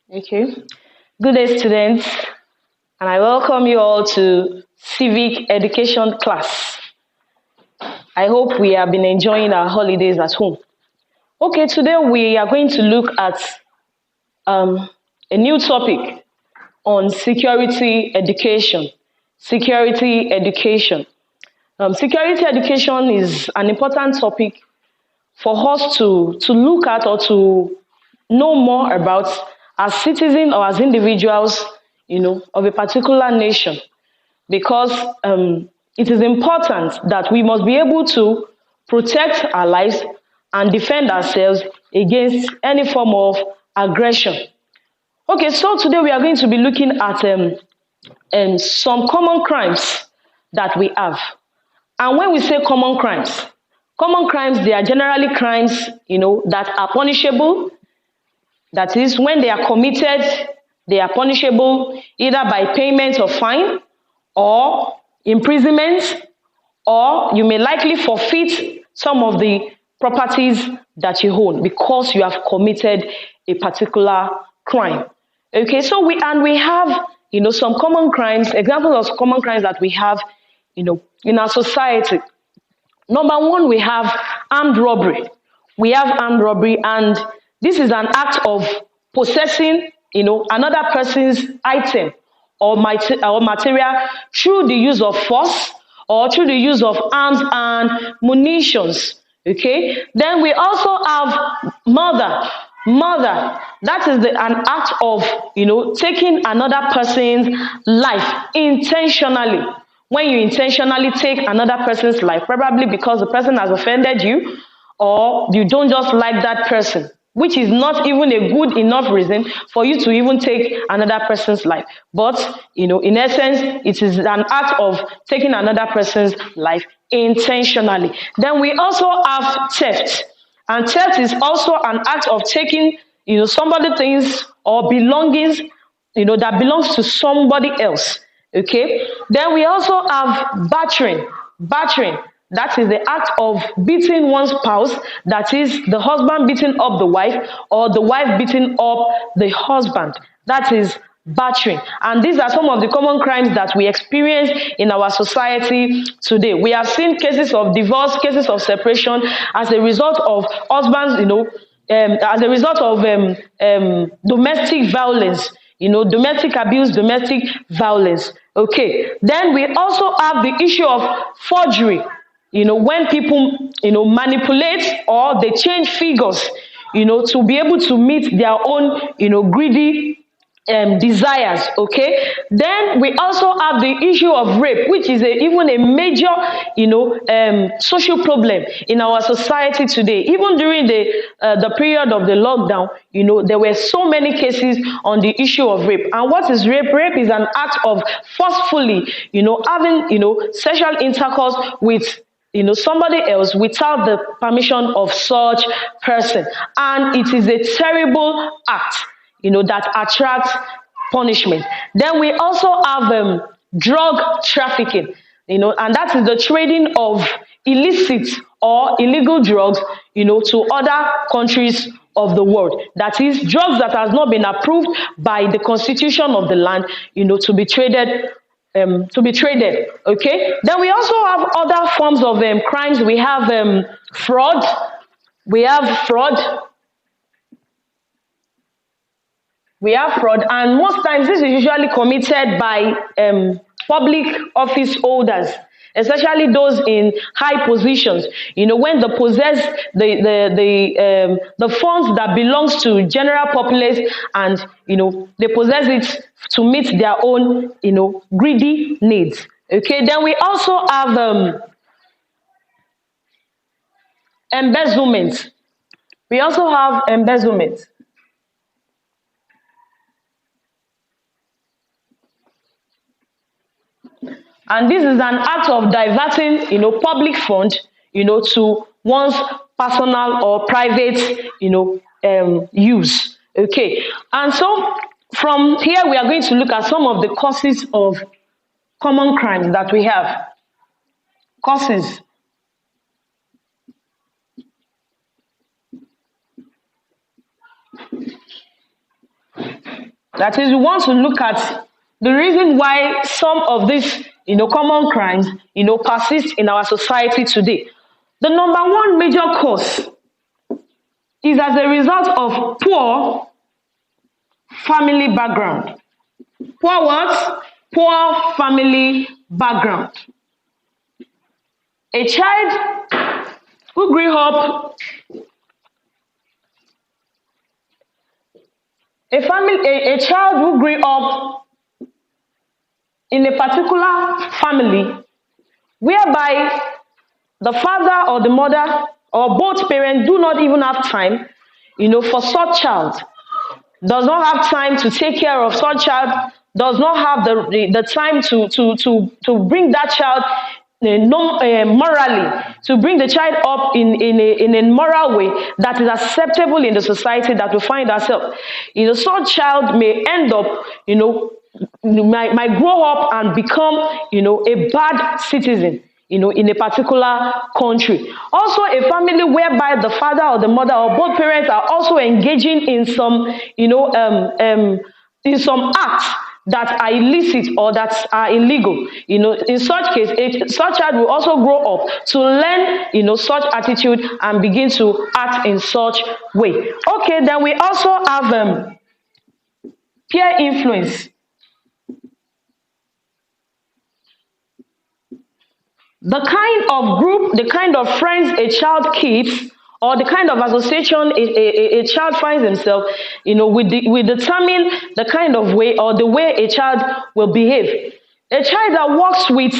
Okay. Good day, students, and I welcome you all to Civic Education class. I hope we have been enjoying our holidays at home. Okay, today we are going to look at um, a new topic on security education. Security education. Security education is an important topic for us to look at or to know more about as citizens or as individuals, of a particular nation, because it is important that we must be able to protect our lives and defend ourselves against any form of aggression. Okay, so today we are going to be looking at some common crimes that we have. And when we say common crimes, they are generally crimes, that are punishable. That is, when they are committed, they are punishable either by payment of fine or imprisonment, or you may likely forfeit some of the properties that you own because you have committed a particular crime. Okay, so we have some common crimes, examples of common crimes that we have, in our society. Number one, we have armed robbery. We have armed robbery, and this is an act of possessing, another person's item or material through the use of force or through the use of arms and munitions. Okay. Then we also have murder. Murder. That is an act of, taking another person's life intentionally. When you intentionally take another person's life, probably because the person has offended you or you don't just like that person, which is not even a good enough reason for you to even take another person's life. But, in essence, it is an act of taking another person's life intentionally. Then we also have theft. And theft is also an act of taking, somebody things or belongings, that belongs to somebody else. Okay. Then we also have battering. Battering. That is the act of beating one's spouse. That is the husband beating up the wife or the wife beating up the husband. That is battering. And these are some of the common crimes that we experience in our society today. We have seen cases of divorce, cases of separation as a result of husbands, as a result of domestic violence. Domestic abuse, domestic violence. Okay. Then we also have the issue of forgery. When people, manipulate or they change figures, to be able to meet their own, greedy desires. Okay. Then we also have the issue of rape, which is even a major social problem in our society today. Even during the period of the lockdown, there were so many cases on the issue of rape. And what is rape? Rape is an act of forcefully having sexual intercourse with somebody else without the permission of such person. And it is a terrible act that attracts punishment. Then we also have drug trafficking, and that is the trading of illicit or illegal drugs, to other countries of the world. That is drugs that has not been approved by the constitution of the land, to be traded. Okay. Then we also have other forms of crimes. We have fraud. We have fraud. We have fraud, and most times this is usually committed by public office holders, especially those in high positions. When they possess the funds that belongs to general populace, and they possess it to meet their own greedy needs. Okay. Then we also have embezzlement. We also have embezzlement. And this is an act of diverting, public fund, to one's personal or private, use. Okay. And so from here, we are going to look at some of the causes of common crimes that we have. Causes. That is, we want to look at the reason why some of these, common crimes, persist in our society today. The number one major cause is as a result of poor family background. Poor what? Poor family background. A child who grew up, a child who grew up in a particular family whereby the father or the mother or both parents do not even have time, for such child, does not have time to take care of such child, does not have the time to bring that child morally, to bring the child up in a moral way that is acceptable in the society that we find ourselves. Such child may end up, might grow up and become, a bad citizen, in a particular country. Also, a family whereby the father or the mother or both parents are also engaging in some, in some acts that are illicit or that are illegal. In such case, such child will also grow up to learn, such attitude and begin to act in such way. Okay, then we also have peer influence. The kind of group, the kind of friends a child keeps, or the kind of association a child finds himself, will determine the kind of way or the way a child will behave. A child that works with,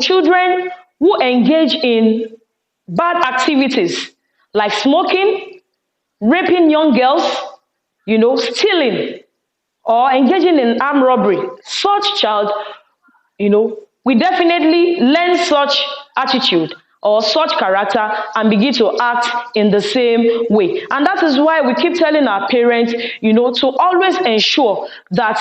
children who engage in bad activities like smoking, raping young girls, stealing, or engaging in armed robbery, such child, we definitely learn such attitude or such character and begin to act in the same way. And that is why we keep telling our parents, to always ensure that,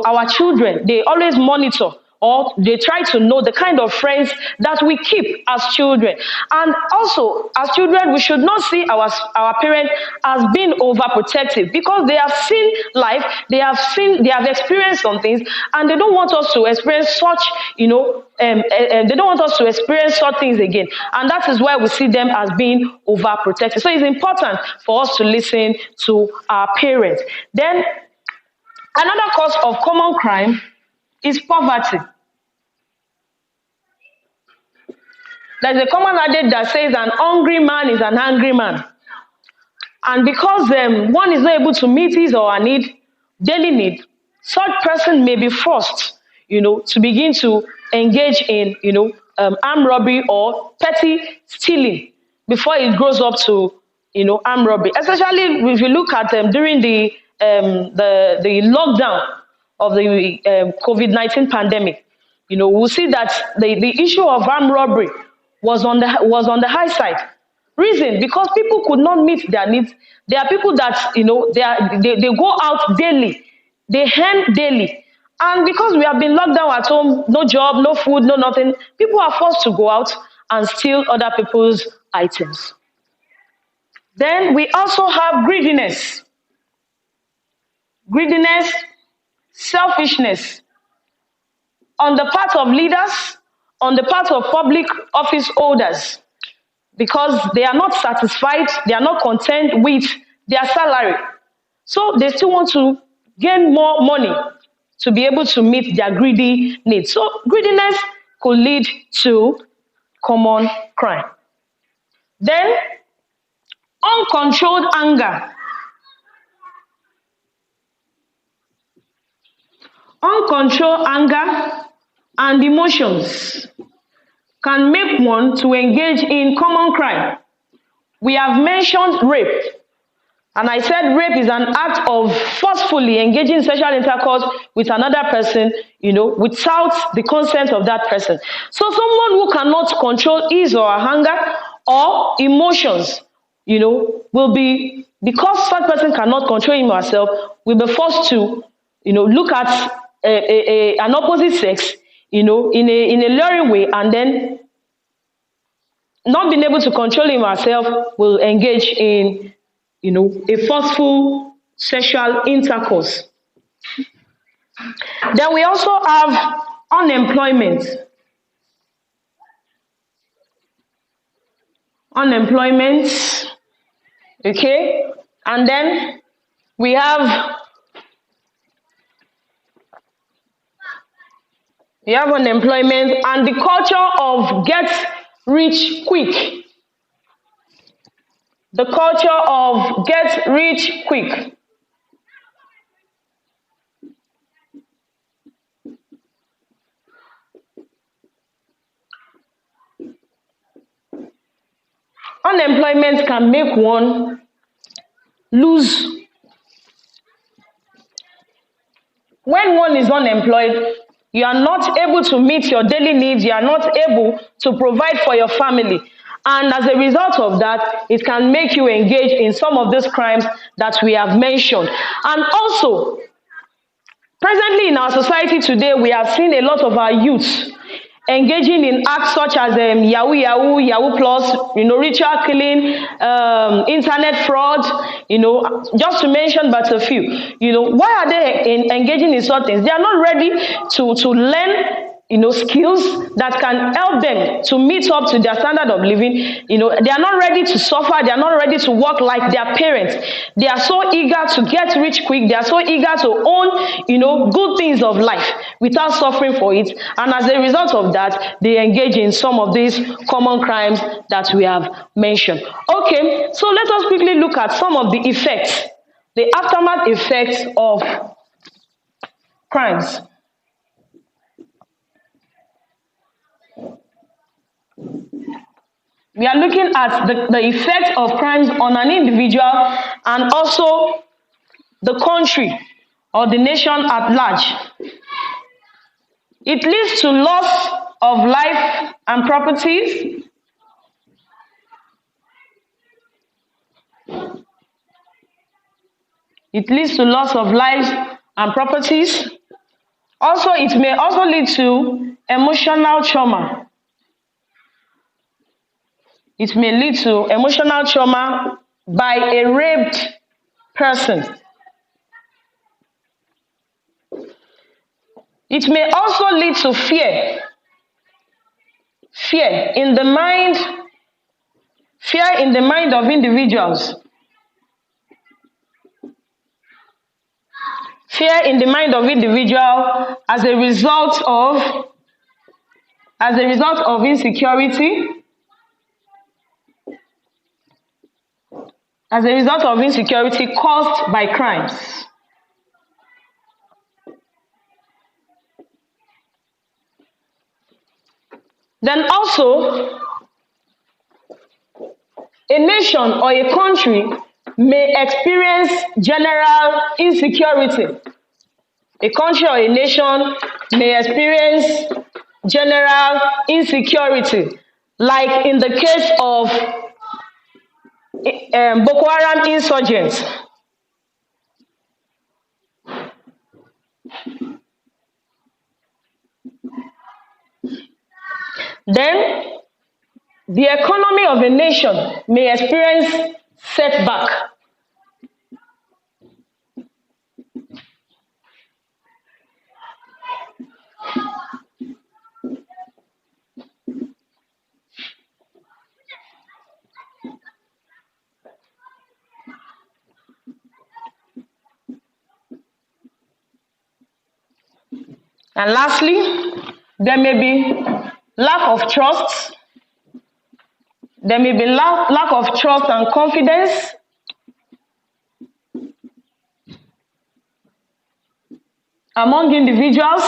our children, they always monitor or they try to know the kind of friends that we keep as children. And also, as children, we should not see our parents as being overprotective, because they have seen life, they have experienced some things, and they don't want us to experience such, they don't want us to experience such things again. And that is why we see them as being overprotective. So it's important for us to listen to our parents. Then, another cause of common crime is poverty. There's a common adage that says an hungry man is an angry man. And because one is not able to meet his or her daily need, such person may be forced, to begin to engage in, armed robbery or petty stealing before it grows up to, armed robbery. Especially if you look at during the lockdown of the COVID-19 pandemic, we'll see that the issue of armed robbery was on the high side. Reason, because people could not meet their needs. There are people that they go out daily, they earn daily, and because we have been locked down at home, no job, no food, no nothing, people are forced to go out and steal other people's items. Then we also have greediness. Greediness, selfishness on the part of leaders, on the part of public office holders, because they are not satisfied, they are not content with their salary. So they still want to gain more money to be able to meet their greedy needs. So greediness could lead to common crime. Then uncontrolled anger. Uncontrolled anger and emotions can make one to engage in common crime. We have mentioned rape. And I said rape is an act of forcefully engaging in sexual intercourse with another person, without the consent of that person. So someone who cannot control his or her anger or emotions, will be, because such person cannot control him or herself, will be forced to, look at an opposite sex, in a luring way, and then not being able to control him or herself will engage in, a forceful sexual intercourse. Then we also have unemployment. Unemployment, okay? And then we have unemployment and the culture of get rich quick. The culture of get rich quick. Unemployment can make one lose. When one is unemployed, you are not able to meet your daily needs, you are not able to provide for your family. And as a result of that, it can make you engage in some of these crimes that we have mentioned. And also, presently in our society today, we have seen a lot of our youth engaging in acts such as Yahoo Yahoo, Yahoo Plus, ritual killing, internet fraud, just to mention but a few. Why are they engaging in such things? They are not ready to learn skills that can help them to meet up to their standard of living. They are not ready to suffer. They are not ready to work like their parents. They are so eager to get rich quick. They are so eager to own, good things of life without suffering for it. And as a result of that, they engage in some of these common crimes that we have mentioned. Okay, so let us quickly look at some of the effects, the aftermath effects of crimes. We are looking at the effect of crimes on an individual and also the country or the nation at large. It leads to loss of life and properties. It leads to loss of lives and properties. Also, it may also lead to emotional trauma. It may lead to emotional trauma by a raped person. It may also lead to fear. Fear in the mind of individuals. Fear in the mind of individual as a result of insecurity. As a result of insecurity caused by crimes. Then also, a nation or a country may experience general insecurity. A country or a nation may experience general insecurity, like in the case of Boko Haram insurgents. Then, the economy of a nation may experience setback. And lastly, there may be lack of trust. There may be lack of trust and confidence. Among individuals.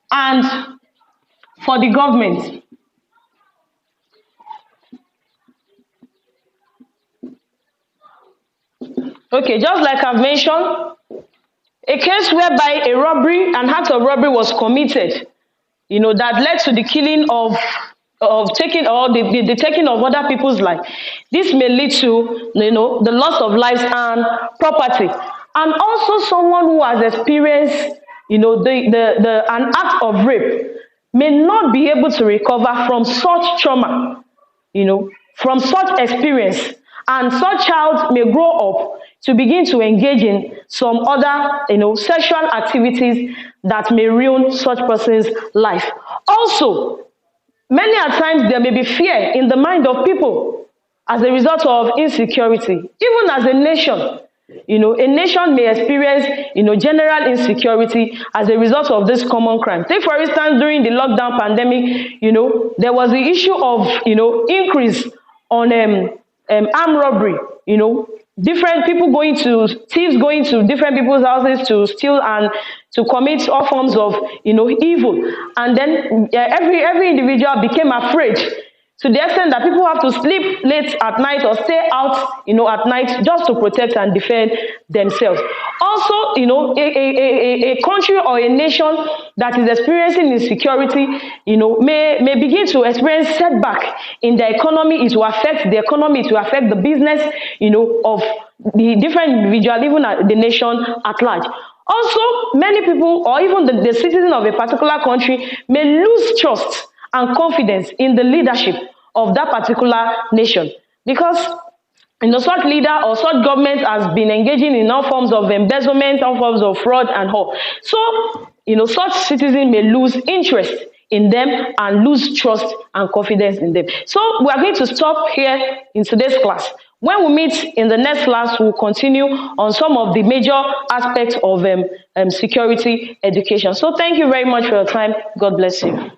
And for the government. Okay, just like I've mentioned, a case whereby an act of robbery was committed, that led to the killing of the taking of other people's life. This may lead to, the loss of lives and property. And also someone who has experienced, an act of rape may not be able to recover from such trauma, from such experience, and such child may grow up to begin to engage in some other, sexual activities that may ruin such person's life. Also, many a times there may be fear in the mind of people as a result of insecurity. Even as a nation, a nation may experience, general insecurity as a result of this common crime. Take, for instance, during the lockdown pandemic, there was the issue of, increase on armed robbery, different people thieves going to different people's houses to steal and to commit all forms of, evil. And then every individual became afraid, to the extent that people have to sleep late at night or stay out, at night just to protect and defend themselves. Also, a country or a nation that is experiencing insecurity, may begin to experience setback in the economy. It will affect the economy, it will affect the business, of the different individual, even the nation at large. Also, many people, or even the citizen of a particular country, may lose trust and confidence in the leadership of that particular nation, because such leader or such government has been engaging in all forms of embezzlement, all forms of fraud and all. So, such citizens may lose interest in them and lose trust and confidence in them. So we are going to stop here in today's class. When we meet in the next class, we'll continue on some of the major aspects of security education. So thank you very much for your time. God bless you.